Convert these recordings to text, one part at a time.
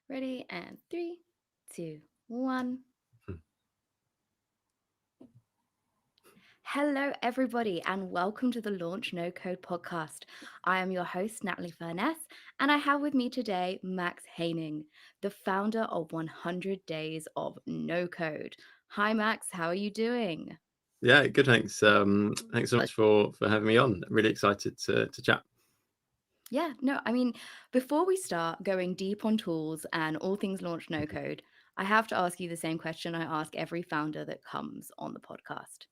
Ready? And three, two, one. Hello, everybody, and welcome to the Launch No Code podcast. I am your host, Natalie, and I have with me today Max Haining, the founder of 100 Days of No Code. Hi, Max. How are you doing? Yeah, good. Thanks. Thanks so much for having me on. Really excited to chat. Yeah, no, I mean, before we start going deep on tools and all things Launch No Code, I have to ask you the same question I ask every founder that comes on the podcast.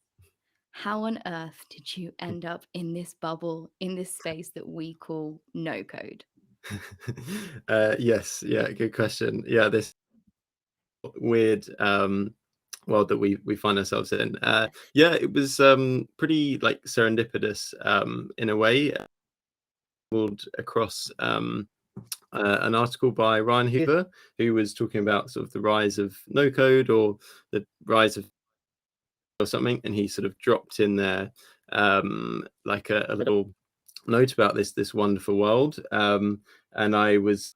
How on earth did you end up in this bubble, in this space that we call no code? Yes, yeah, good question. Yeah, this weird world that we find ourselves in. Yeah, it was pretty like serendipitous in a way. Across an article by Ryan Hoover, who was talking about sort of the rise of no code or the rise of or something, and he sort of dropped in there like a little note about this wonderful world. And I was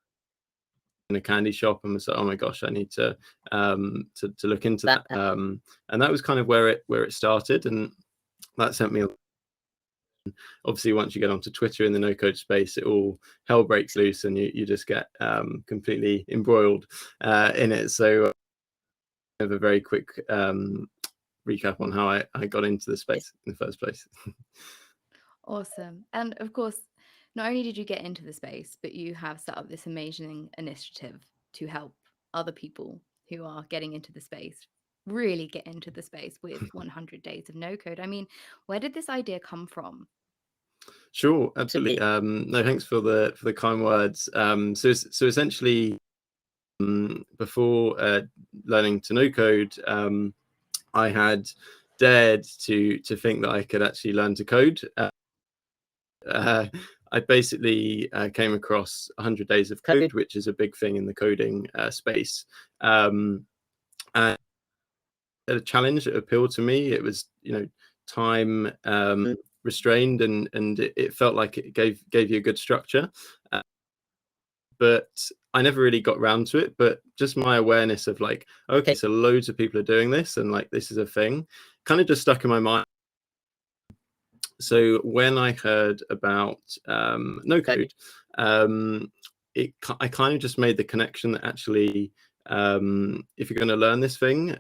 in a candy shop and was like, oh my gosh, I need to look into that. And that was kind of where it started, and that sent me. Obviously, once you get onto Twitter in the no code space, it all hell breaks loose, and you just get completely embroiled in it. So I have a very quick recap on how I got into the space in the first place. Awesome. And of course, not only did you get into the space, but you have set up this amazing initiative to help other people who are getting into the space really get into the space with 100 days of no code. I mean, where did this idea come from? Sure, absolutely. No, thanks for the kind words. So essentially, before learning to no code, I had dared to think that I could actually learn to code. I basically came across 100 Days of Code, which is a big thing in the coding space, and a challenge that appealed to me. It was, time restrained, and it felt like it gave you a good structure. But I never really got round to it. But just my awareness of like, okay, so loads of people are doing this, and like this is a thing, kind of just stuck in my mind. So when I heard about no code, I kind of just made the connection that actually, if you're going to learn this thing,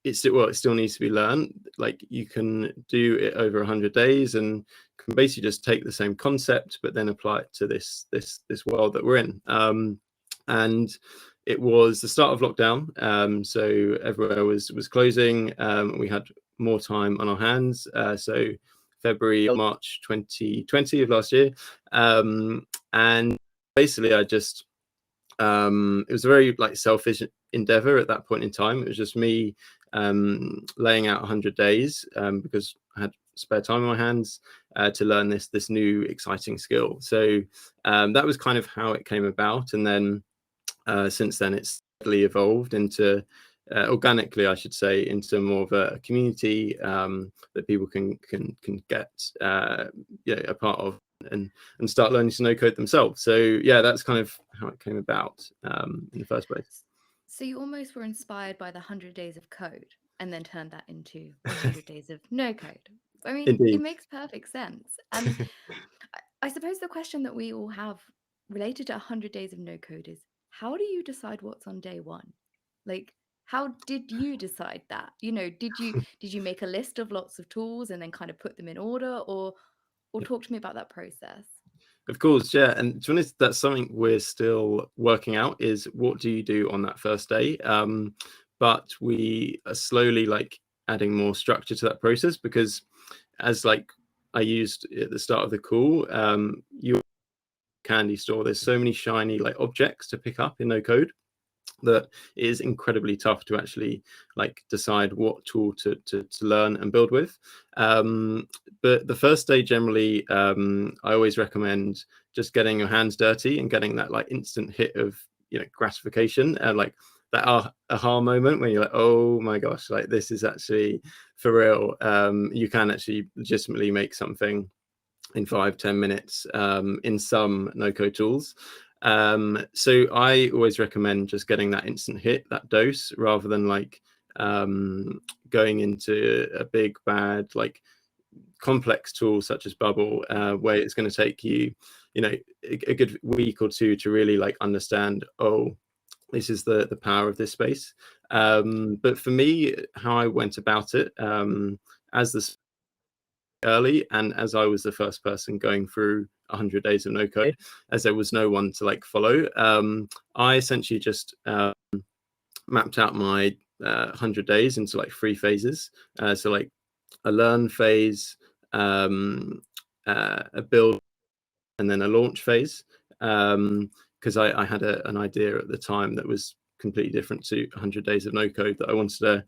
it still needs to be learned. Like you can do it over 100 days and can basically just take the same concept, but then apply it to this world that we're in. And it was the start of lockdown, so everywhere was closing. We had more time on our hands. So February, March 2020 of last year, and basically I just it was a very like selfish endeavor at that point in time. It was just me laying out 100 days because I had spare time on my hands to learn this new exciting skill. So that was kind of how it came about, and then since then it's really evolved into organically, I should say, into more of a community that people can get a part of and start learning to no code themselves. So yeah, that's kind of how it came about in the first place. So you almost were inspired by the 100 days of code and then turned that into 100 days of no code. I mean, it Indeed. makes perfect sense. And I suppose the question that we all have related to 100 days of no code is how do you decide what's on day one? Like, how did you decide that? Did you make a list of lots of tools and then kind of put them in order, or talk to me about that process? Of course, yeah. And to be honest, that's something we're still working out is what do you do on that first day? But we are slowly like adding more structure to that process because as like I used at the start of the call, you candy store, there's so many shiny like objects to pick up in no code that it is incredibly tough to actually like decide what tool to learn and build with. But the first day generally, I always recommend just getting your hands dirty and getting that like instant hit of gratification and like that aha moment when you're like, oh my gosh, like this is actually for real. You can actually legitimately make something in 5-10 minutes in some no code tools. So I always recommend just getting that instant hit, that dose, rather than like going into a big bad like complex tool such as Bubble, where it's going to take you, a good week or two to really like understand, oh, this is the power of this space. But for me, how I went about it, as this early, and as I was the first person going through 100 days of no code, as there was no one to like follow, I essentially just mapped out my 100 days into like 3 phases. So like a learn phase, a build, and then a launch phase. Because I had an idea at the time that was completely different to 100 days of no code that I wanted to.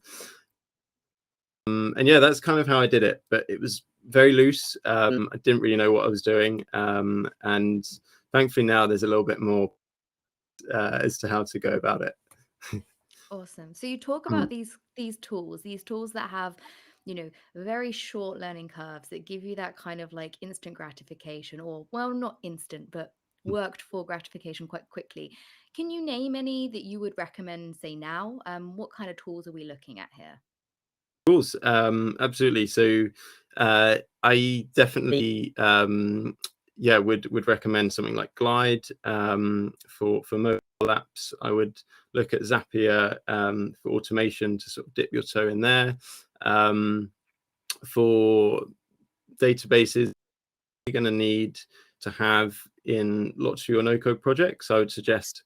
And yeah, that's kind of how I did it, but it was very loose. I didn't really know what I was doing. And thankfully now there's a little bit more as to how to go about it. Awesome. So you talk about these tools that have, very short learning curves that give you that kind of like instant gratification, or well, not instant, but worked for gratification quite quickly. Can you name any that you would recommend, say now? What kind of tools are we looking at here? Of course, absolutely. So I definitely would recommend something like Glide for mobile apps. I would look at Zapier for automation to sort of dip your toe in there. For databases, you're going to need to have in lots of your no-code projects. I would suggest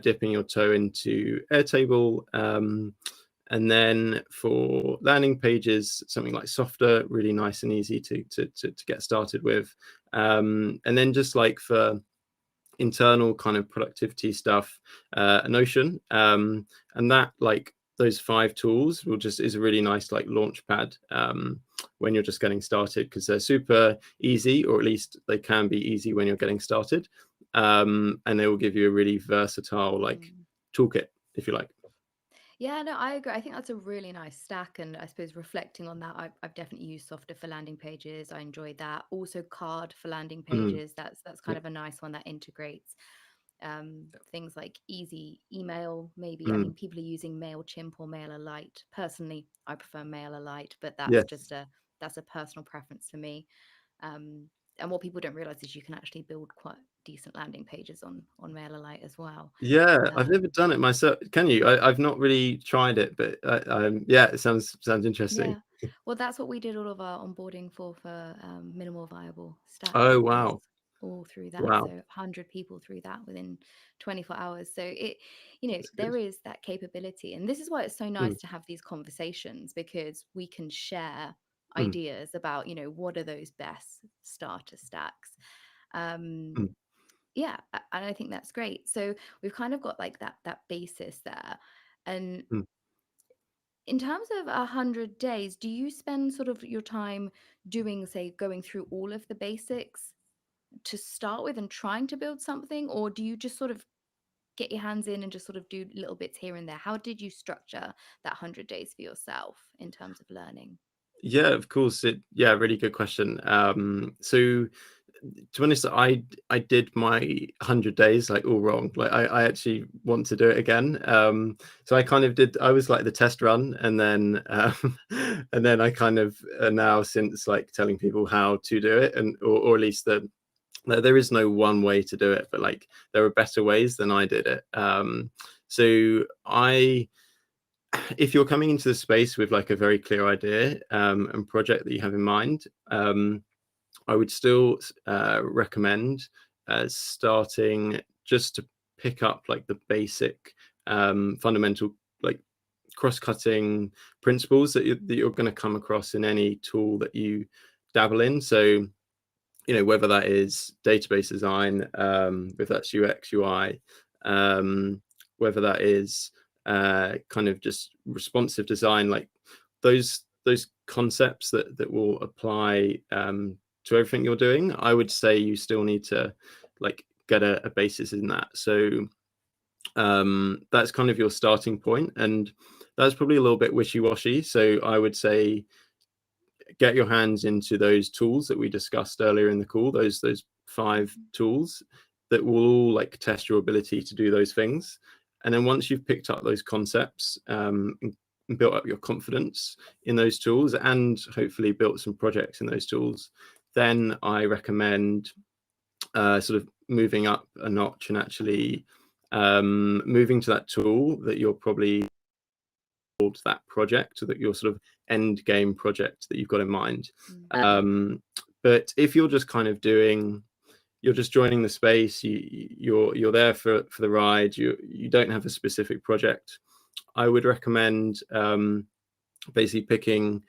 dipping your toe into Airtable. And then for landing pages, something like Softer, really nice and easy to get started with. And then just like for internal kind of productivity stuff, Notion. And that like those 5 tools is a really nice like launch pad when you're just getting started, because they're super easy, or at least they can be easy when you're getting started. And they will give you a really versatile like toolkit, if you like. Yeah, no, I agree. I think that's a really nice stack. And I suppose reflecting on that, I've definitely used Softer for landing pages. I enjoyed that. Also, Card for landing pages. That's kind Yeah. of a nice one that integrates things like easy email. Maybe, I mean, people are using MailChimp or MailerLite. Personally, I prefer MailerLite, but Yes. that's a personal preference for me. And what people don't realize is you can actually build quite decent landing pages on MailerLite as well. Yeah, I've never done it myself. Can you? I've not really tried it, but yeah, it sounds interesting. Yeah. Well, that's what we did all of our onboarding for minimal viable stack. Oh, It was wow. all through that. So Wow. 100 people through that within 24 hours. So That's good. there is that capability. And this is why it's so Mm, nice to have these conversations, because we can share mm, ideas about, what are those best starter stacks. Um, mm, yeah, and I think that's great. So we've kind of got like that basis there. And mm. in terms of 100 days, do you spend sort of your time doing, say, going through all of the basics to start with and trying to build something, or do you just sort of get your hands in and just sort of do little bits here and there? How did you structure that 100 days for yourself in terms of learning? Yeah, of course. Yeah, really good question. So to be honest, I did my 100 days like all wrong. Like I actually want to do it again. So I kind of did. I was like the test run, and then and then I kind of now since like telling people how to do it, and or at least there is no one way to do it, but like there are better ways than I did it. So if you're coming into the space with like a very clear idea and project that you have in mind, I would still recommend starting just to pick up like the basic fundamental like cross-cutting principles that you're going to come across in any tool that you dabble in. So whether that is database design, if that's UX UI, whether that is kind of just responsive design, like those concepts that will apply to everything you're doing. I would say you still need to like get a basis in that. So that's kind of your starting point, and that's probably a little bit wishy-washy. So I would say get your hands into those tools that we discussed earlier in the call, those 5 tools. that will all like test your ability to do those things. And then once you've picked up those concepts, and built up your confidence in those tools, and hopefully built some projects in those tools, then I recommend sort of moving up a notch and actually moving to that tool that you're probably called that project, or that your sort of end game project that you've got in mind. But if you're just kind of you're just joining the space, you're there for the ride, you don't have a specific project, I would recommend basically picking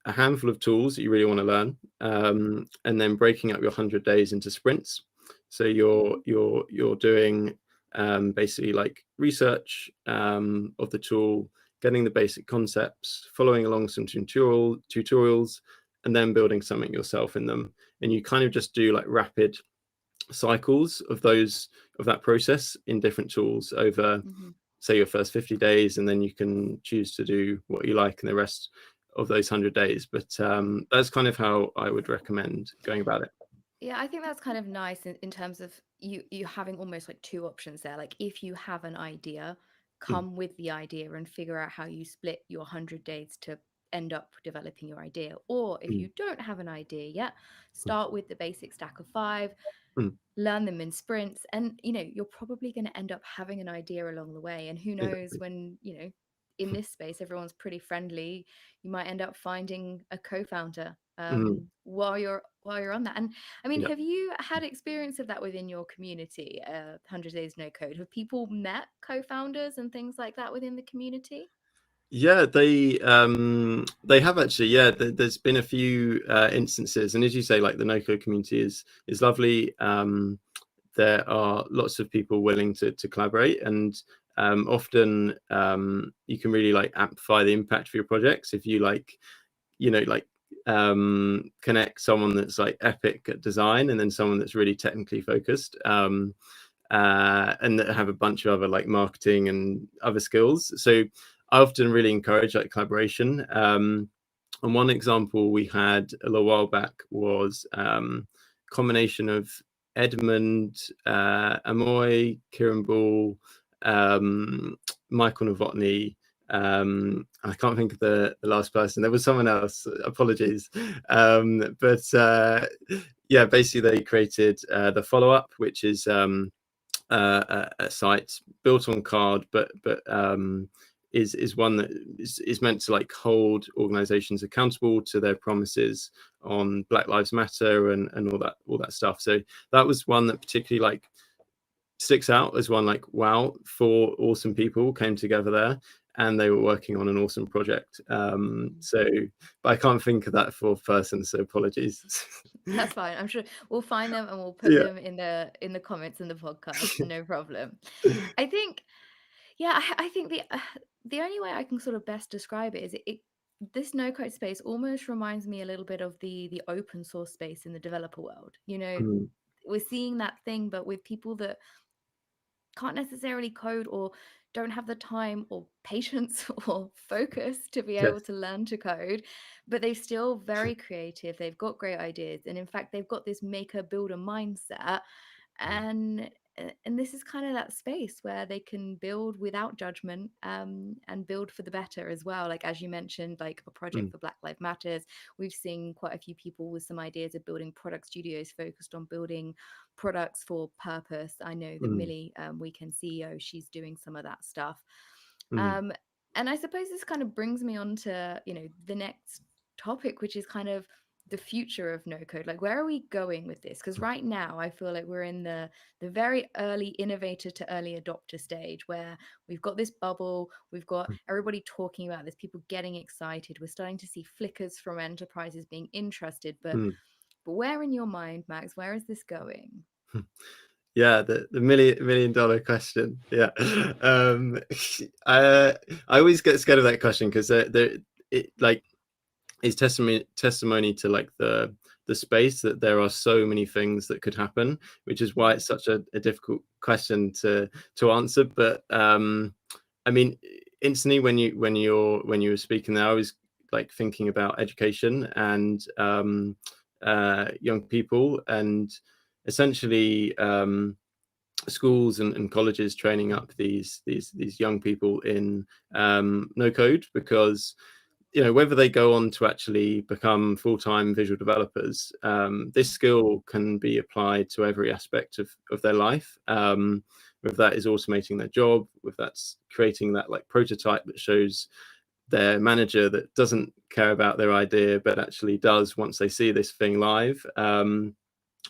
a handful of tools that you really want to learn, and then breaking up your 100 days into sprints. So you're doing basically like research of the tool, getting the basic concepts, following along some tutorials, and then building something yourself in them. And you kind of just do like rapid cycles of that process in different tools over say your first 50 days, and then you can choose to do what you like in the rest of those 100 days. But that's kind of how I would recommend going about it. Yeah, I think that's kind of nice in terms of you having almost like two options there. Like if you have an idea, come with the idea and figure out how you split your 100 days to end up developing your idea. Or if you don't have an idea yet, start with the basic stack of 5, learn them in sprints, and you're probably going to end up having an idea along the way. And who knows, Exactly. when in this space everyone's pretty friendly, you might end up finding a co-founder while you're on that. And I mean, Yeah. have you had experience of that within your community? 100 days no code, have people met co-founders and things like that within the community? Yeah, they have actually. Yeah, there's been a few instances, and as you say, like the Nocode community is lovely. There are lots of people willing to collaborate, and often you can really like amplify the impact of your projects if you like, connect someone that's like epic at design, and then someone that's really technically focused, and that have a bunch of other like marketing and other skills. So I often really encourage like collaboration. And one example we had a little while back was combination of Edmund, Amoy, Kieran Ball, Michael Novotny. I can't think of the last person. There was someone else. Apologies. But yeah, basically they created the follow up, which is a site built on card, but is one that is meant to like hold organizations accountable to their promises on Black Lives Matter and all that stuff. So that was one that particularly like sticks out as one like, wow, 4 awesome people came together there and they were working on an awesome project. So but I can't think of that 4th person, so apologies. That's fine. I'm sure we'll find them and we'll put Yeah. them in the comments in the podcast. No problem. I think, yeah, I think the only way I can sort of best describe it is this no code space almost reminds me a little bit of the open source space in the developer world. We're seeing that thing, but with people that can't necessarily code or don't have the time or patience or focus to be able Yes. to learn to code, but they're still very creative. They've got great ideas, and in fact they've got this maker builder mindset. And this is kind of that space where they can build without judgment, and build for the better as well. Like as you mentioned, like a project for Black Lives Matters, we've seen quite a few people with some ideas of building product studios focused on building products for purpose. I know that Millie, Weekend CEO, she's doing some of that stuff. And I suppose this kind of brings me on to the next topic, which is kind of the future of no code. Like, where are we going with this? Because right now I feel like we're in the very early innovator to early adopter stage, where we've got this bubble, we've got everybody talking about this, people getting excited, we're starting to see flickers from enterprises being interested. But where in your mind, Max, where is this going? Yeah, the million dollar question. Yeah. I always get scared of that question because it like is testimony to like the space, that there are so many things that could happen, which is why it's such a difficult question to answer. But I mean, instantly when you were speaking there, I was like thinking about education and young people, and essentially schools and colleges training up these young people in no code, because whether they go on to actually become full-time visual developers, this skill can be applied to every aspect of their life. Whether that is automating their job, whether that's creating that like prototype that shows their manager that doesn't care about their idea but actually does once they see this thing live,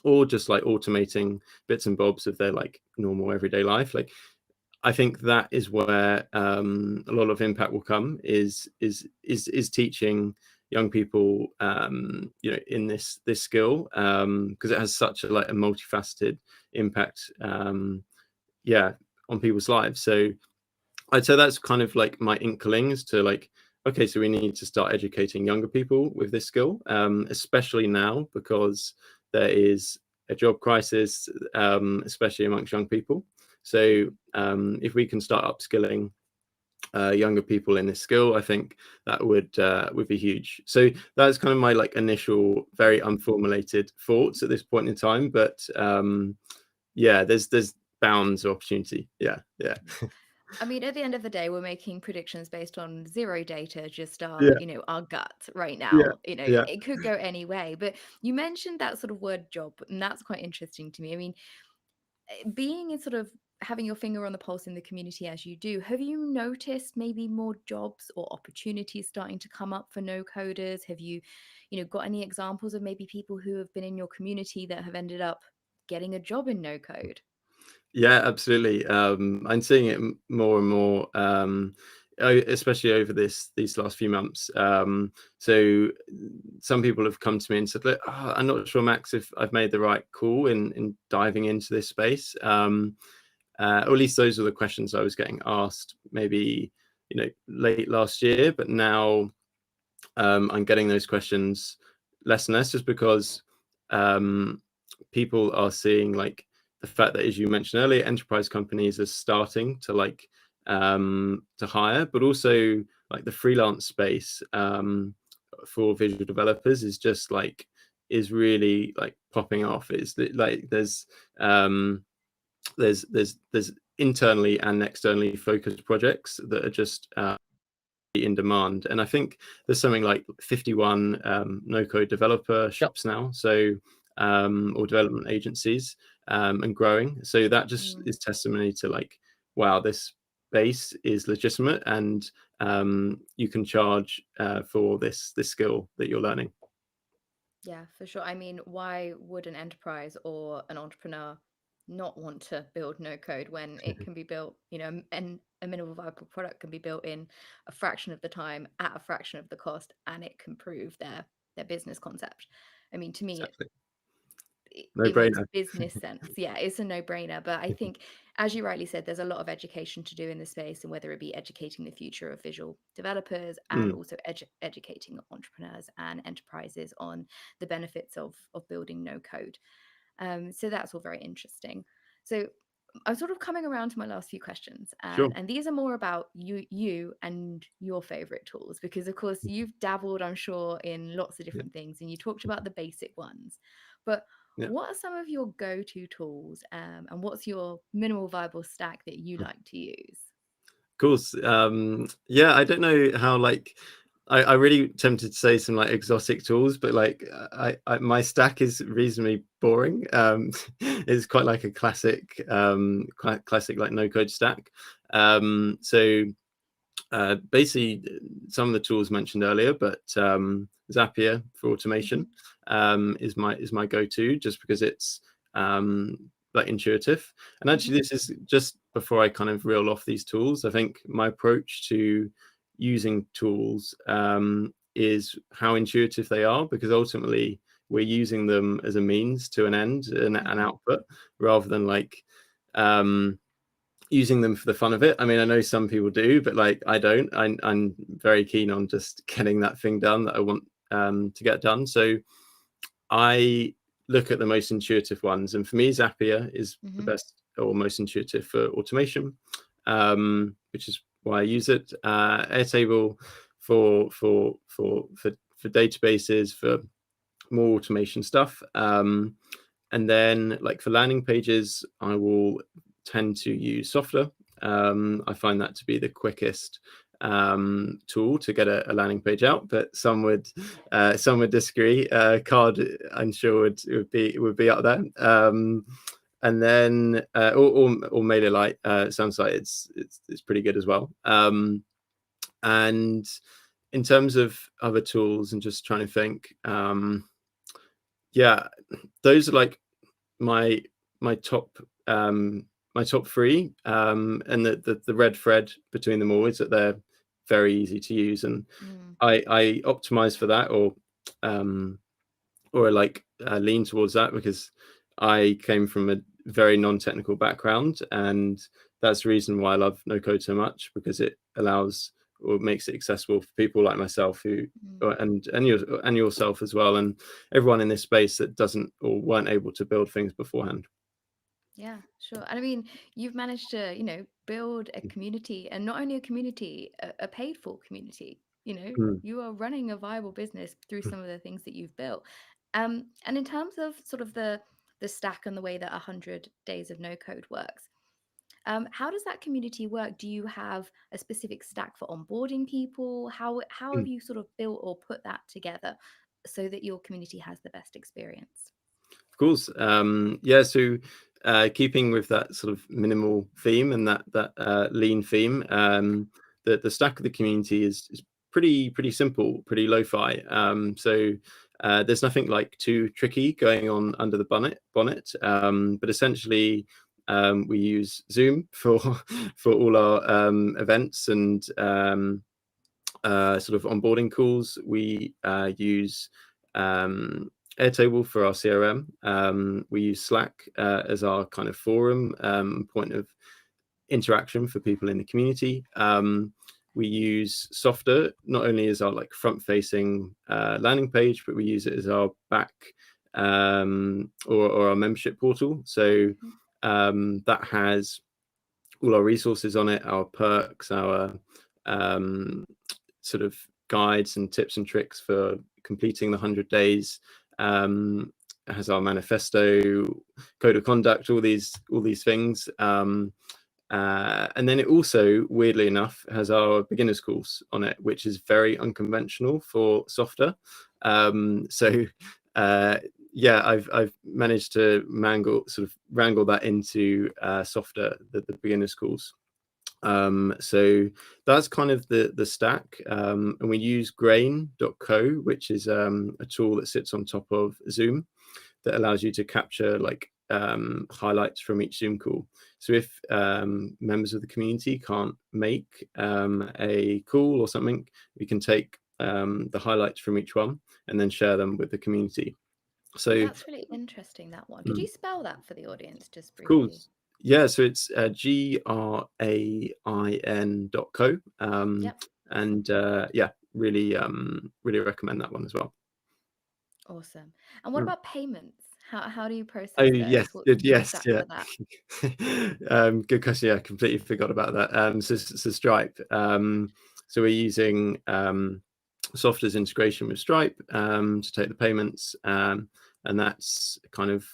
or just like automating bits and bobs of their like normal everyday life. Like, I think that is where a lot of impact will come, is teaching young people in this skill, because it has such a like a multifaceted impact, on people's lives. So I'd say that's kind of like my inklings to like, okay, so we need to start educating younger people with this skill, especially now because there is a job crisis, especially amongst young people. So if we can start upskilling younger people in this skill, I think that would be huge. So that's kind of my like initial, very unformulated thoughts at this point in time. But there's bounds of opportunity. Yeah. I mean, at the end of the day, we're making predictions based on zero data, just our, Yeah, our gut right yeah, now. yeah. It could go any way. But you mentioned that sort of word job, and that's quite interesting to me. I mean, being in sort of having your finger on the pulse in the community as you do, have you noticed maybe more jobs or opportunities starting to come up for no coders? Have you, got any examples of maybe people who have been in your community that have ended up getting a job in no code? Yeah, absolutely. I'm seeing it more and more, especially over these last few months. So some people have come to me and said, "Look, I'm not sure, Max, if I've made the right call in diving into this space." Or at least those are the questions I was getting asked, maybe late last year. But now I'm getting those questions less and less, just because people are seeing like the fact that, as you mentioned earlier, enterprise companies are starting to like to hire, but also like the freelance space for visual developers is really like popping off. It's like there's internally and externally focused projects that are just in demand. And I think there's something like 51 no code developerships now, so or development agencies, and growing. So that just Mm. is testimony to like, wow, this base is legitimate, and you can charge for this skill that you're learning. Yeah, for sure. I mean, why would an enterprise or an entrepreneur not want to build no code when it can be built, and a minimal viable product can be built in a fraction of the time at a fraction of the cost, and it can prove their business concept. I mean, to me, Exactly. No it makes brainer. business sense. Yeah, it's a no-brainer. But I think, as you rightly said, there's a lot of education to do in this space, and whether it be educating the future of visual developers and Mm, also educating entrepreneurs and enterprises on the benefits of building no code. So that's all very interesting. So I'm sort of coming around to my last few questions, sure. and these are more about you and your favorite tools, because of course you've dabbled, I'm sure, in lots of Yeah, different things, and you talked about the basic ones. But yeah. what are some of your go-to tools, and what's your minimal viable stack that you like to use? Course. Yeah, I don't know how like I really tempted to say some like exotic tools, but like my stack is reasonably boring. It's quite like a classic classic like no code stack. So basically some of the tools mentioned earlier, but Zapier for automation Hmm. is my go-to, just because it's like intuitive. And actually, Hmm. this is just before I kind of reel off these tools. I think my approach to using tools is how intuitive they are, because ultimately we're using them as a means to an end and an Hmm. output, rather than like using them for the fun of it. I mean, I know some people do, but like I don't. I'm very keen on just getting that thing done that I want to get done. So I look at the most intuitive ones, and for me, Zapier is the Hmm. best or most intuitive for automation, which is why I use it. Airtable for databases, for more automation stuff. And then like for landing pages, I will tend to use Softer. I find that to be the quickest tool to get a landing page out, but some would disagree. Card, I'm sure would be up there. And then or MailerLite sounds like it's pretty good as well. And in terms of other tools and just trying to think, yeah, those are like my top three, and the red thread between them all is that they're very easy to use, and I optimize for that, or like lean towards that, because I came from a very non-technical background, and that's the reason why I love Nocode so much, because it allows or makes it accessible for people like myself who and yourself as well, and everyone in this space that doesn't or weren't able to build things beforehand. Yeah, sure. And I mean, you've managed to, build a community, and not only a community, a paid for community. Mm. You are running a viable business through some of the things that you've built. And in terms of sort of the stack and the way that 100 days of no code works, how does that community work? Do you have a specific stack for onboarding people? How have Mm. you sort of built or put that together so that your community has the best experience? Of course. Yeah, so keeping with that sort of minimal theme and that lean theme, the stack of the community is pretty simple, pretty lo-fi. So there's nothing like too tricky going on under the bonnet. But essentially, we use Zoom for for all our events and sort of onboarding calls. We use Airtable for our CRM. We use Slack as our kind of forum point of interaction for people in the community. We use Softer not only as our like front-facing landing page, but we use it as our back or our membership portal. So that has all our resources on it, our perks, our sort of guides and tips and tricks for completing the 100 days. Has our manifesto, code of conduct, all these things. And then it also, weirdly enough, has our beginners course on it, which is very unconventional for Softer. So yeah, I've managed to wrangle that into Softer, the beginners course. So that's kind of the stack, and we use grain.co, which is a tool that sits on top of Zoom that allows you to capture like highlights from each Zoom call. So if members of the community can't make a call or something, we can take the highlights from each one and then share them with the community. So That's really interesting, that one. Could you spell that for the audience just of course. briefly? Yeah, so it's grain.co. Yep. And yeah, really recommend that one as well. Awesome. And what Mm. about payments? How do you Oh process yes, those? What's good, the yes, stack yeah. for that? Good question. Yeah, I completely forgot about that. So Stripe. So we're using Softer's integration with Stripe to take the payments, and that's kind of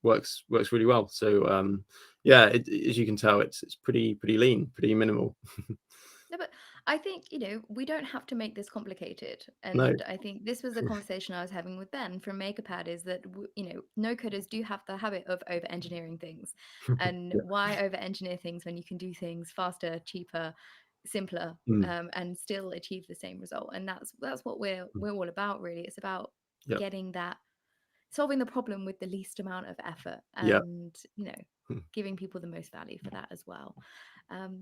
works really well. So yeah, as you can tell, it's pretty lean, pretty minimal. No, but I think, we don't have to make this complicated. No. And I think this was the conversation I was having with Ben from MakerPad, is that, no coders do have the habit of over engineering things. And Yeah. why over engineer things when you can do things faster, cheaper, simpler, Mm. and still achieve the same result? And that's what we're all about, really. It's about Yeah. getting that, solving the problem with the least amount of effort, Yeah. and giving people the most value for that as well.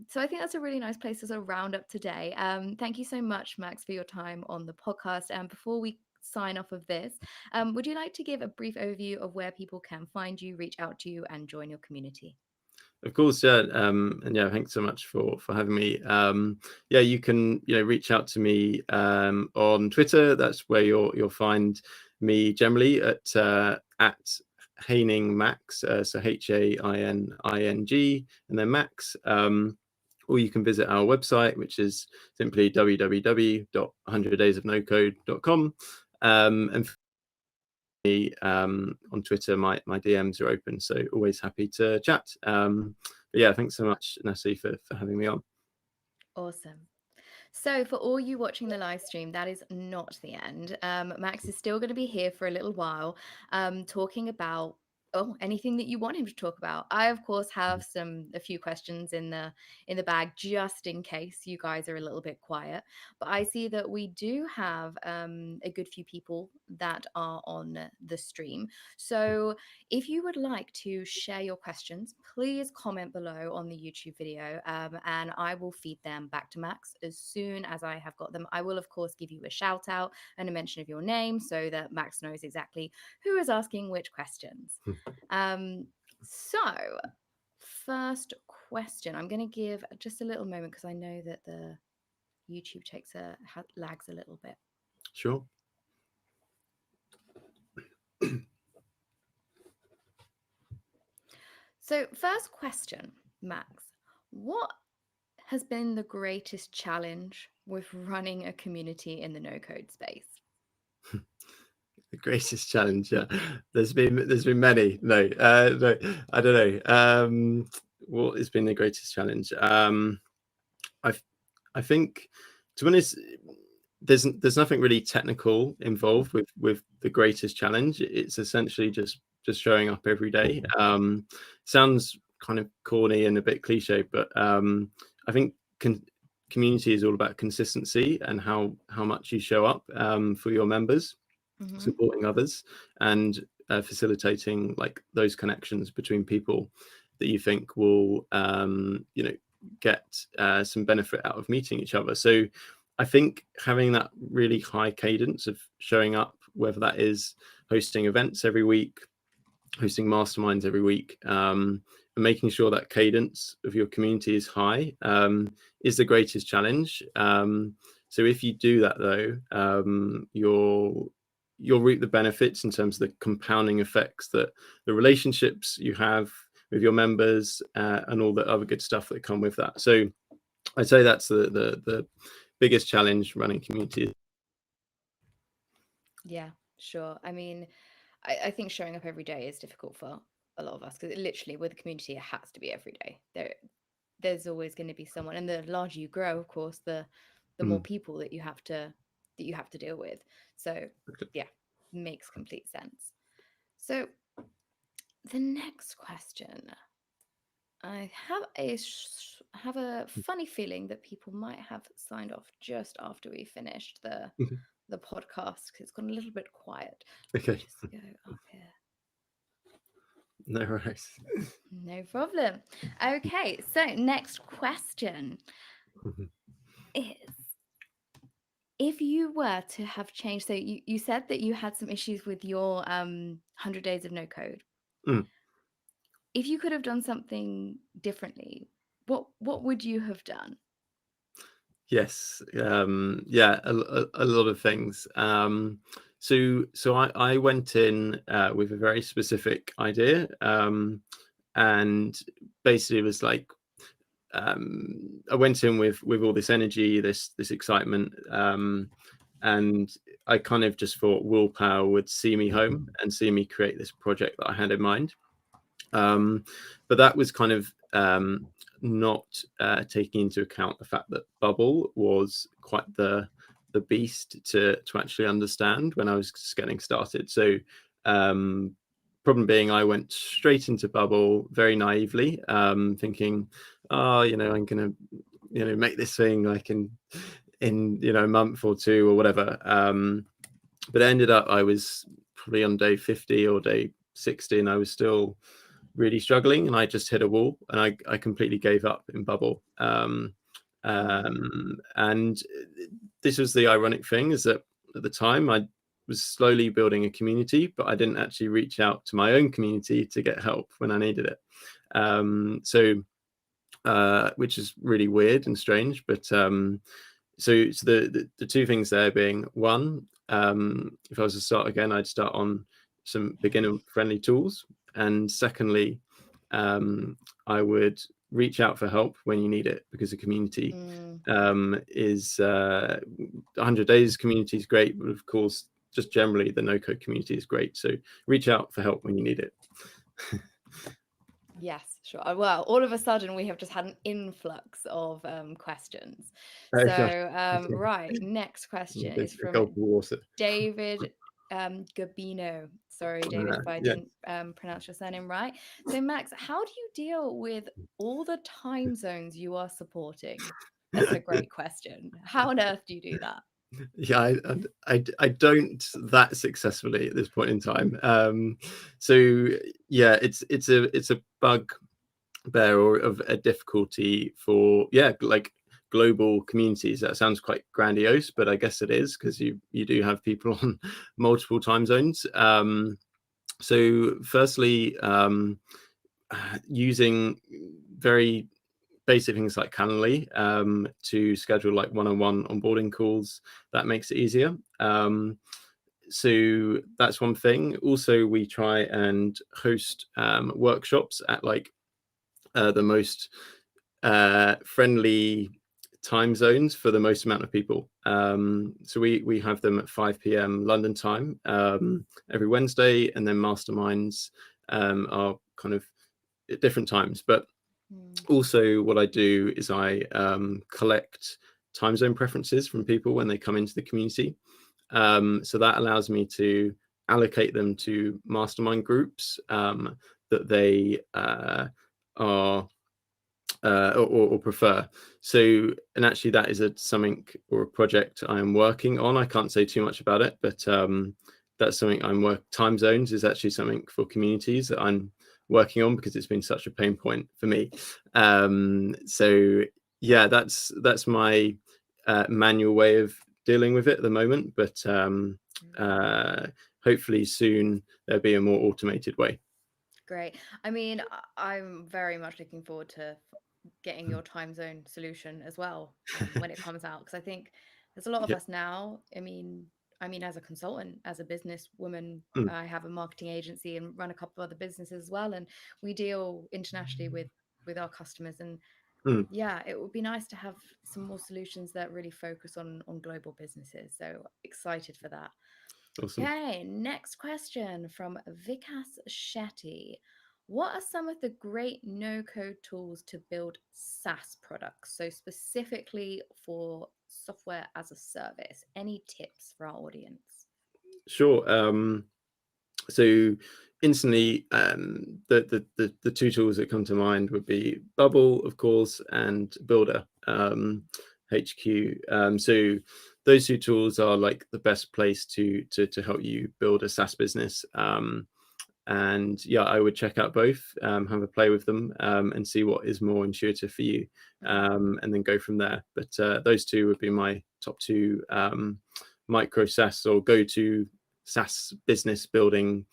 So I think that's a really nice place to sort of round up today. Thank you so much, Max, for your time on the podcast. And before we sign off of this, would you like to give a brief overview of where people can find you, reach out to you, and join your community? Of course, yeah, and yeah, thanks so much for having me. Yeah, you can reach out to me on Twitter. That's where you'll find me generally at Haining Max, so HAINING, and then Max. Or you can visit our website, which is simply www.100daysofnocode.com. And on Twitter, my DMs are open, so always happy to chat. But yeah, thanks so much, Natalie, for having me on. Awesome. So, for all you watching the live stream, that is not the end. Max is still going to be here for a little while, talking about anything that you want him to talk about. I, of course, have a few questions in the bag just in case you guys are a little bit quiet. But I see that we do have a good few people that are on the stream. So, if you would like to share your questions, please comment below on the YouTube video, and I will feed them back to Max as soon as I have got them. I will, of course, give you a shout out and a mention of your name so that Max knows exactly who is asking which questions. So, first question, I'm going to give just a little moment because I know that the YouTube lags a little bit. Sure. So, first question, Max, what has been the greatest challenge with running a community in the no-code space? The greatest challenge, yeah. There's been many. No, no, I don't know. What has been the greatest challenge? I think, to be honest, there's nothing really technical involved with the greatest challenge. It's essentially just showing up every day. Sounds kind of corny and a bit cliche, but I think community is all about consistency and how much you show up for your members, supporting others, and facilitating like those connections between people that you think will get some benefit out of meeting each other. So I think having that really high cadence of showing up, whether that is hosting events every week, hosting masterminds every week, and making sure that cadence of your community is high, is the greatest challenge. So if you do that though, you'll reap the benefits in terms of the compounding effects, that the relationships you have with your members, and all the other good stuff that come with that. So I'd say that's the biggest challenge running community. Yeah, sure. I mean, I think showing up every day is difficult for a lot of us because literally with the community, it has to be every day. There's always going to be someone, and the larger you grow, of course, the more people that you have to deal with. So yeah, makes complete sense. So the next question, I have a funny feeling that people might have signed off just after we finished the podcast because it's gone a little bit quiet. Okay. Just go up here. No worries. No problem. Okay, so next question is, if you were to have changed, so you said that you had some issues with your 100 days of no code. If you could have done something differently, what would you have done? Yes, yeah, a lot of things. So I went in with a very specific idea, and basically it was like, I went in with all this energy, this excitement, and I kind of just thought willpower would see me home and see me create this project that I had in mind. But that was kind of not taking into account the fact that Bubble was quite the beast to actually understand when I was just getting started. So problem being, I went straight into Bubble very naively, thinking, oh, I'm gonna make this thing like in a month or two or whatever. But it ended up I was probably on day 50 or day 60, and I was still really struggling, and I just hit a wall, and I completely gave up in Bubble. And this was the ironic thing, is that at the time I was slowly building a community, but I didn't actually reach out to my own community to get help when I needed it. Which is really weird and strange, but so the two things there being, one, if I was to start again, I'd start on some beginner friendly tools, and secondly, I would reach out for help when you need it, because the community is 100 days community is great, but of course just generally the no code community is great. So reach out for help when you need it. Yes, sure. Well, all of a sudden we have just had an influx of questions. Oh, So, gosh. right, next question is A from gulp of water. David Gabino. Sorry, David, if I Yeah. didn't pronounce your surname right. So, Max, how do you deal with all the time zones you are supporting? That's a great question. How on earth do you do that? Yeah, I don't that successfully at this point in time. So yeah, it's a bugbear or of a difficulty for like global communities. That sounds quite grandiose, but I guess it is, because you do have people on multiple time zones. So firstly, using very basic things like Calendly to schedule like one-on-one onboarding calls, that makes it easier. So that's one thing. Also, we try and host workshops at like the most friendly time zones for the most amount of people. So we have them at 5 p.m. London time every Wednesday, and then masterminds are kind of at different times. But also what I do is I collect time zone preferences from people when they come into the community. So that allows me to allocate them to mastermind groups that they are or prefer. So, and actually that is something or a project I am working on. I can't say too much about it, but that's something time zones is actually something for communities that I'm working on, because it's been such a pain point for me. So yeah, that's my manual way of dealing with it at the moment, but hopefully soon there'll be a more automated way. Great. I mean, I'm very much looking forward to getting your time zone solution as well when it comes out, because I think there's a lot of Yeah. us now. I mean, as a consultant, as a business woman, Mm, I have a marketing agency and run a couple of other businesses as well, and we deal internationally with our customers. And mm, yeah, it would be nice to have some more solutions that really focus on global businesses. So excited for that. awesome. Okay, next question from Vikas Shetty. What are some of the great no code tools to build SaaS products? So, specifically for software as a service, any tips for our audience? Sure. So instantly, the two tools that come to mind would be Bubble, of course, and Builder, HQ. So those two tools are like the best place to help you build a SaaS business. And yeah, I would check out both, have a play with them, and see what is more intuitive for you, and then go from there. But those two would be my top two micro SaaS or go-to SaaS business building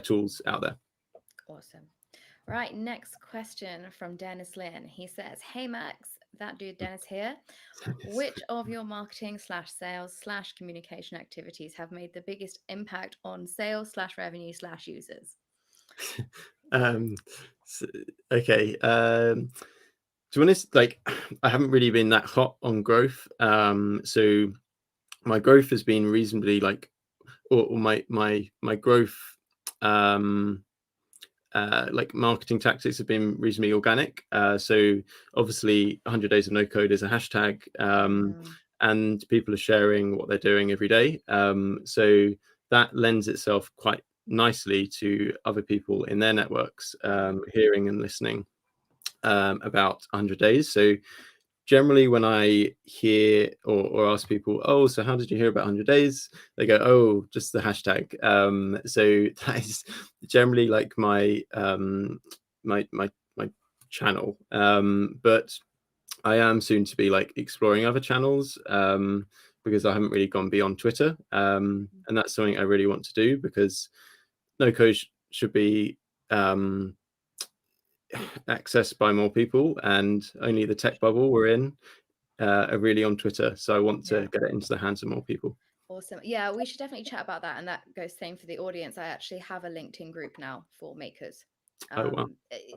tools out there. Awesome. Right, next question from Dennis Lynn. He says, Hey Max, that dude Dennis here. Which of your marketing slash sales slash communication activities have made the biggest impact on sales slash revenue slash users? um, so, okay. To be honest, like I haven't really been that hot on growth. So my growth has been reasonably like, or my growth like marketing tactics have been reasonably organic. So obviously 100 days of no code is a hashtag, and people are sharing what they're doing every day. So that lends itself quite nicely to other people in their networks hearing and listening about 100 days. So generally when I hear or ask people, oh, so how did you hear about 100 days? They go, oh, just the hashtag. So that is generally like my my channel. But I am soon to be like exploring other channels, because I haven't really gone beyond Twitter. And that's something I really want to do, because no code should be accessed by more people, and only the tech bubble we're in are really on Twitter. So I want to Yeah. get it into the hands of more people. Awesome. Yeah, we should definitely chat about that. And that goes same for the audience. I actually have a LinkedIn group now for makers. Oh wow.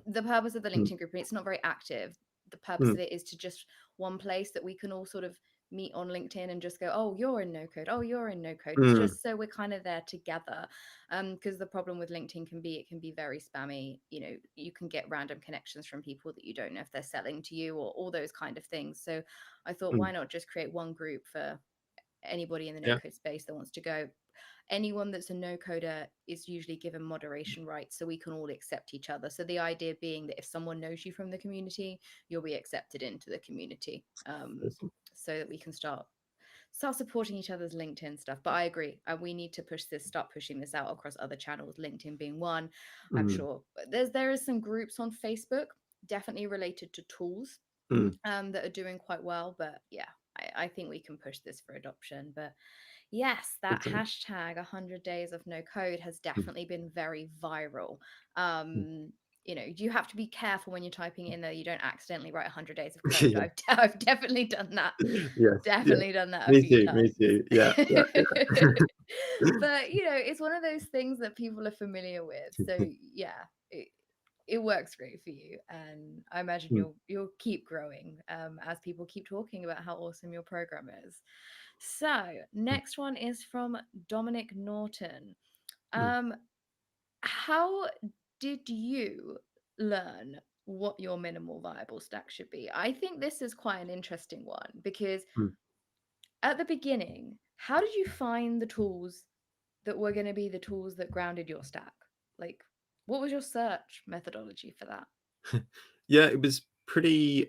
The purpose of the Mm, LinkedIn group, and it's not very active. The purpose mm, of it is to just one place that we can all sort of meet on LinkedIn and just go, oh, you're in no code, oh, you're in no code, Mm. just so we're kind of there together. Because the problem with LinkedIn can be, it can be very spammy. You know, you can get random connections from people that you don't know if they're selling to you, or all those kind of things. So I thought, Mm. why not just create one group for anybody in the no Yeah. code space that wants to go. Anyone that's a no coder is usually given moderation rights, so we can all accept each other. So the idea being that if someone knows you from the community, you'll be accepted into the community, Awesome. so that we can start supporting each other's LinkedIn stuff. But I agree, we need to start pushing this out across other channels, LinkedIn being one. I'm Mm. sure there is some groups on Facebook definitely related to tools, Mm. that are doing quite well. But yeah, I think we can push this for adoption. But yes, that Good to know. hashtag 100 days of no code has Mm. definitely been very viral. Mm. You know, you have to be careful when you're typing in there, you don't accidentally write 100 days of code. Yeah. I've definitely done that. Yes. Yeah. Definitely done that a Me few too. Me times. too. Yeah. Yeah. But you know, it's one of those things that people are familiar with. So yeah, it works great for you, and I imagine Mm. you'll keep growing, as people keep talking about how awesome your program is. So next one is from Dominic Norton. Mm. um how did you learn what your minimal viable stack should be? I think this is quite an interesting one, because Mm. at the beginning, how did you find the tools that were going to be the tools that grounded your stack? Like, what was your search methodology for that? Yeah, it was pretty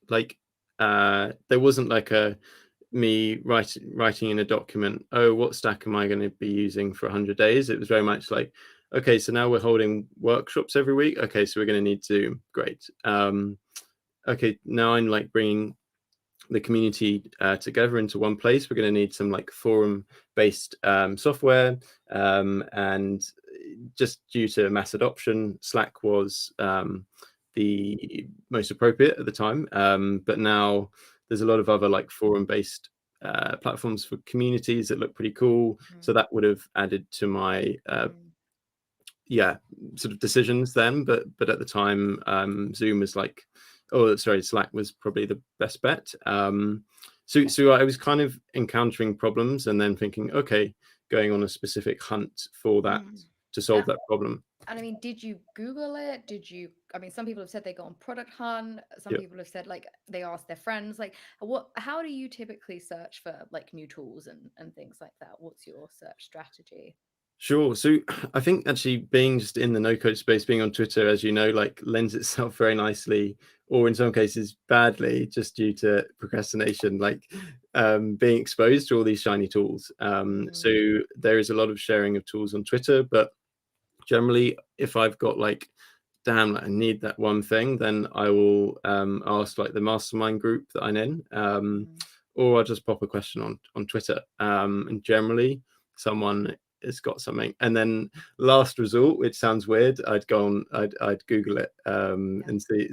like there wasn't like a me writing in a document, oh, what stack am I going to be using for 100 days? It was very much like, okay, so now we're holding workshops every week. Okay, so we're going to need Zoom. Great. Okay, now I'm like bringing the community together into one place. We're going to need some like forum based software, and just due to mass adoption, Slack was the most appropriate at the time, but now there's a lot of other like forum based platforms for communities that look pretty cool, so Mm, that would have added to my mm, yeah, sort of decisions then. But at the time, Zoom was like, oh, sorry, Slack was probably the best bet. So I was kind of encountering problems and then thinking, okay, going on a specific hunt for that mm. to Uh, solve that problem. and I mean, did you Google it? Did you? I mean, some people have said they go on Product Hunt. Some Yeah. people have said like they ask their friends. Like, what? How do you typically search for like new tools and things like that? What's your search strategy? Sure. So I think actually being just in the no code space, being on Twitter, as you know, like lends itself very nicely, or in some cases badly, just due to procrastination, like being exposed to all these shiny tools. So Mm, there is a lot of sharing of tools on Twitter, but generally, if I've got like, damn, like, I need that one thing, then I will ask like the mastermind group that I'm in, mm. or I'll just pop a question on Twitter, and generally someone has got something. And then last resort, which sounds weird, I'd go on, I'd Google it, Yeah. and see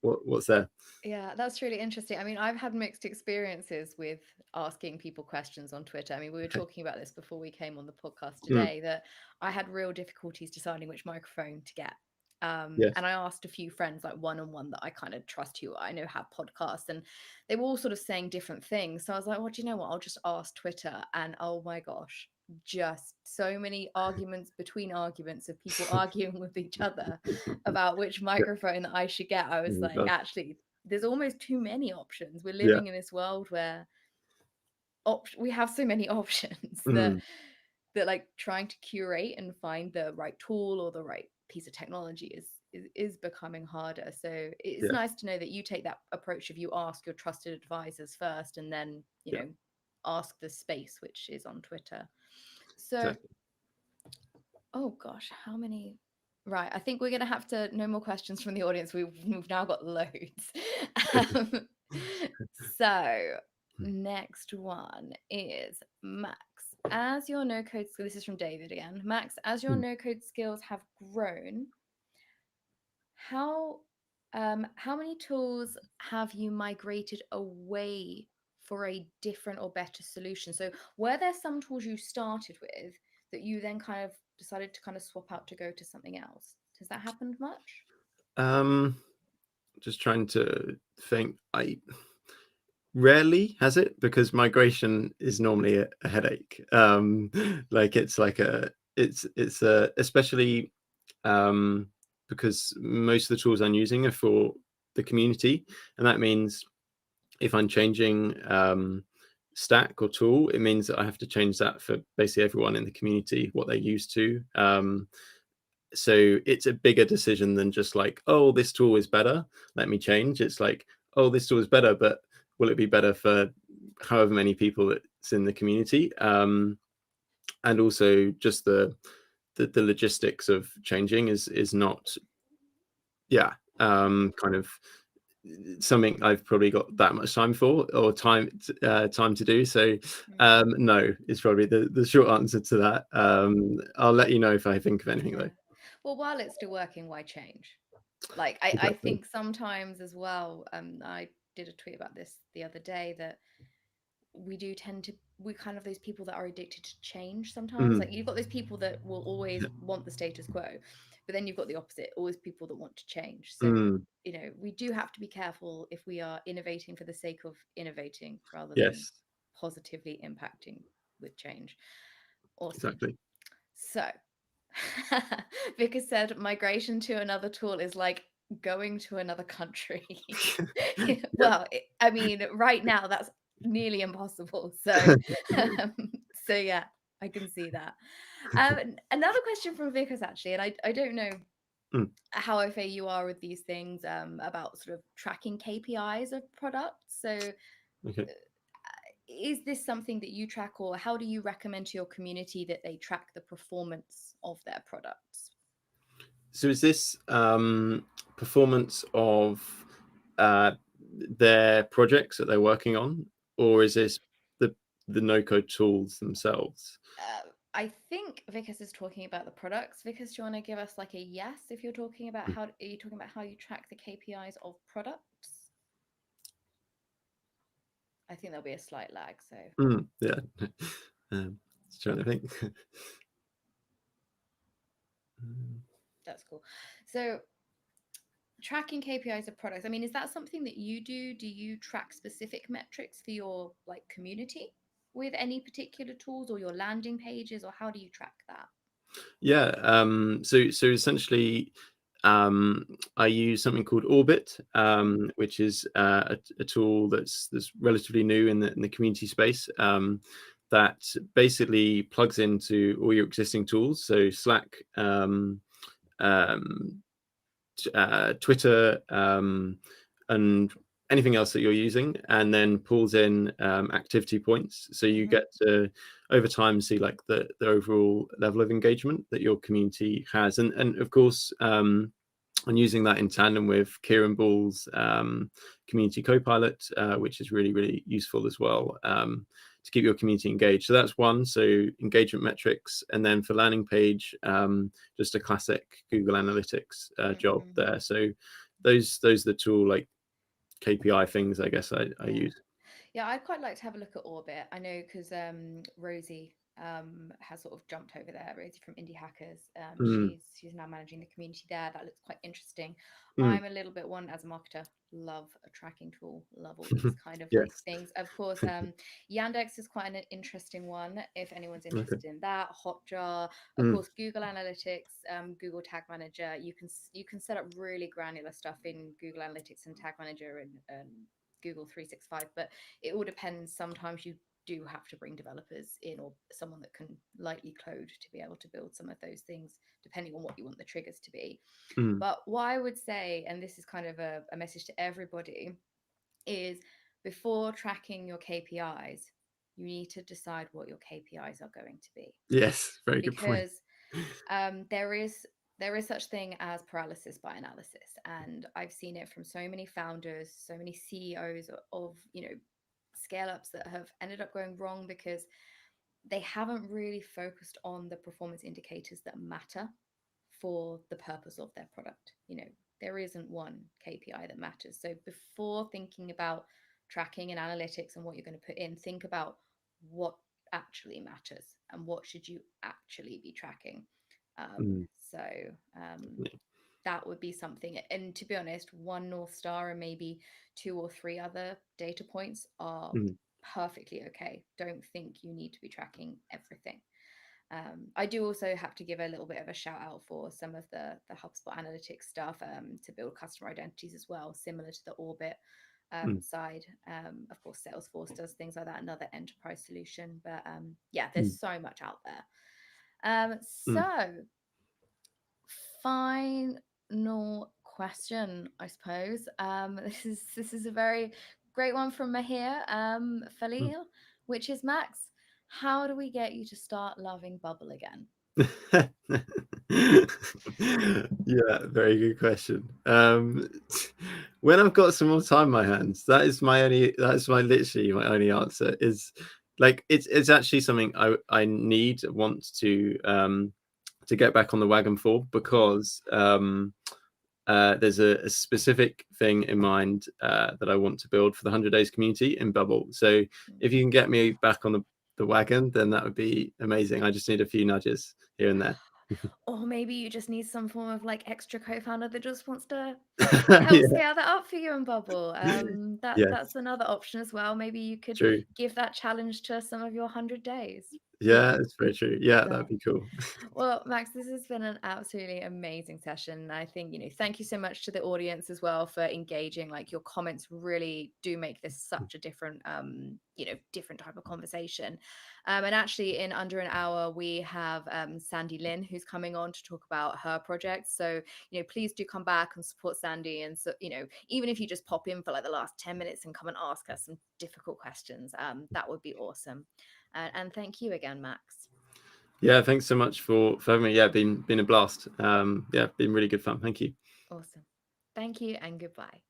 what's there. Yeah, that's really interesting. I mean, I've had mixed experiences with asking people questions on Twitter. I mean, we were Okay. talking about this before we came on the podcast Mm. today, that I had real difficulties deciding which microphone to get. Yes. And I asked a few friends, like one on one, that I kind of trust, who I know have podcasts, and they were all sort of saying different things. So I was like, well, do you know what? I'll just ask Twitter. And oh my gosh, just so many arguments between arguments of people arguing with each other about which Yeah. microphone that I should get. I Oh was my like, God. actually, there's almost too many options. We're Yeah. living in this world where we have so many options Mm. that like trying to curate and find the right tool or the right piece of technology is becoming harder. So it's Yeah. nice to know that you take that approach of you ask your trusted advisors first, and then Yeah. ask the space, which is on Twitter. So Exactly. oh gosh, how many? Right, I think we're gonna have to, no more questions from the audience. We've now got loads. Um, so next one is Max. As your no code skill, this is from David again. Max, as your Mm. no code skills have grown, how how many tools have you migrated away for a different or better solution? So were there some tools you started with that you then kind of decided to kind of swap out to go to something else? Has that happened much? Um, just trying to think. I rarely has it, because migration is normally a headache. Like it's like a it's a especially because most of the tools I'm using are for the community, and that means if I'm changing stack or tool, it means that I have to change that for basically everyone in the community, what they're used to. So it's a bigger decision than just like, oh, this tool is better, let me change. It's like, oh, this tool is better, but will it be better for however many people that's in the community? And also just the logistics of changing is not, yeah, kind of something I've probably got that much time for, or time to do. So no is probably the short answer to that. I'll let you know if I think of anything Yeah. though. Well, while it's still working, why change? Like, I Exactly. think sometimes as well, I did a tweet about this the other day, that we do tend to, we kind of those people that are addicted to change sometimes. Mm, Like, you've got those people that will always want the status quo, but then you've got the opposite, always people that want to change. So, mm, we do have to be careful if we are innovating for the sake of innovating rather than yes, positively impacting with change. Awesome. exactly. So, Vickers said migration to another tool is like going to another country. Yeah. Well, I mean, right now that's nearly impossible. So, um, so yeah, I can see that. Another question from Vickers actually, and I don't know Mm, how au fait you are with these things, about sort of tracking KPIs of products. So, okay. is this something that you track, or how do you recommend to your community that they track the performance of their products? So is this performance of uh, their projects that they're working on, or is this the no code tools themselves? I think Vickers is talking about the products. Vickers, do you want to give us like a yes if you're talking about how, are you talking about how you track the KPIs of products? I think there'll be a slight lag, so Yeah. Just trying to think. that's cool. So, tracking KPIs of products. I mean, is that something that you do? Do you track specific metrics for your like community with any particular tools, or your landing pages, or how do you track that? Yeah. So essentially, I use something called Orbit, which is a tool that's relatively new in the community space. That basically plugs into all your existing tools, so Slack, um, Twitter, and anything else that you're using, and then pulls in activity points. So you Mm-hmm. get to over time see like the overall level of engagement that your community has, and of course. I'm using that in tandem with Kieran Ball's community copilot, which is really, really useful as well, to keep your community engaged. So that's one. So engagement metrics, and then for landing page, just a classic Google Analytics job Mm-hmm. there. So those are the tool like KPI things I guess I Yeah. use. Yeah, I'd quite like to have a look at Orbit. I know because Rosie has sort of jumped over there. Rosie from Indie Hackers. Mm, She's now managing the community there. That looks quite interesting. mm, I'm a little bit one as a marketer. Love a tracking tool. Love all these kind of like yes. things. Of course, Yandex is quite an interesting one if anyone's Okay. interested in that. Hotjar, of Mm, course, Google Analytics, Google Tag Manager. You can set up really granular stuff in Google Analytics and Tag Manager and Google 365, but it all depends. Sometimes you do have to bring developers in, or someone that can lightly code to be able to build some of those things, depending on what you want the triggers to be. mm, But what I would say, and this is kind of a message to everybody, is before tracking your KPIs, you need to decide what your KPIs are going to be, yes. Very good point. because there is such thing as paralysis by analysis, and I've seen it from so many founders, so many CEOs of scale ups that have ended up going wrong because they haven't really focused on the performance indicators that matter for the purpose of their product. There isn't one KPI that matters. So before thinking about tracking and analytics and what you're going to put in, think about what actually matters and what should you actually be tracking. um, Mm, so um, yeah. that would be something. And to be honest, one North Star and maybe 2 or 3 other data points are Mm, perfectly okay. Don't think you need to be tracking everything. I do also have to give a little bit of a shout out for some of the HubSpot analytics stuff to build customer identities as well, similar to the Orbit mm, side. Of course, Salesforce does things like that, another enterprise solution. But yeah, there's mm, so much out there. mm, So, final question, I suppose. This is a very great one from Mahir mm. Falil, which is Max. How do we get you to start loving Bubble again? Yeah, very good question. When I've got some more time in my hands, that's literally my only answer is like it's actually something I want to get back on the wagon for, because there's a specific thing in mind that I want to build for the 100 Days community in Bubble. So if you can get me back on the wagon, then that would be amazing. I just need a few nudges here and there. Or maybe you just need some form of like extra co-founder that just wants to help Yeah. scale that up for you and Bubble. That's Yes, another option as well. Maybe you could true. give that challenge to some of your 100 days. Yeah, it's very true. Yeah, Yeah. that'd be cool. Well, Max, this has been an absolutely amazing session. I think, thank you so much to the audience as well for engaging. Like your comments really do make this such a different, different type of conversation. And actually, in under an hour, we have Sandy Lynn who's coming on to talk about her project. So, please do come back and support Sandy. And so, even if you just pop in for like the last 10 minutes and come and ask us some difficult questions, that would be awesome. And thank you again, Max. Yeah, thanks so much for having me. Yeah, been a blast. Yeah, been really good fun. Thank you. Awesome. Thank you and goodbye.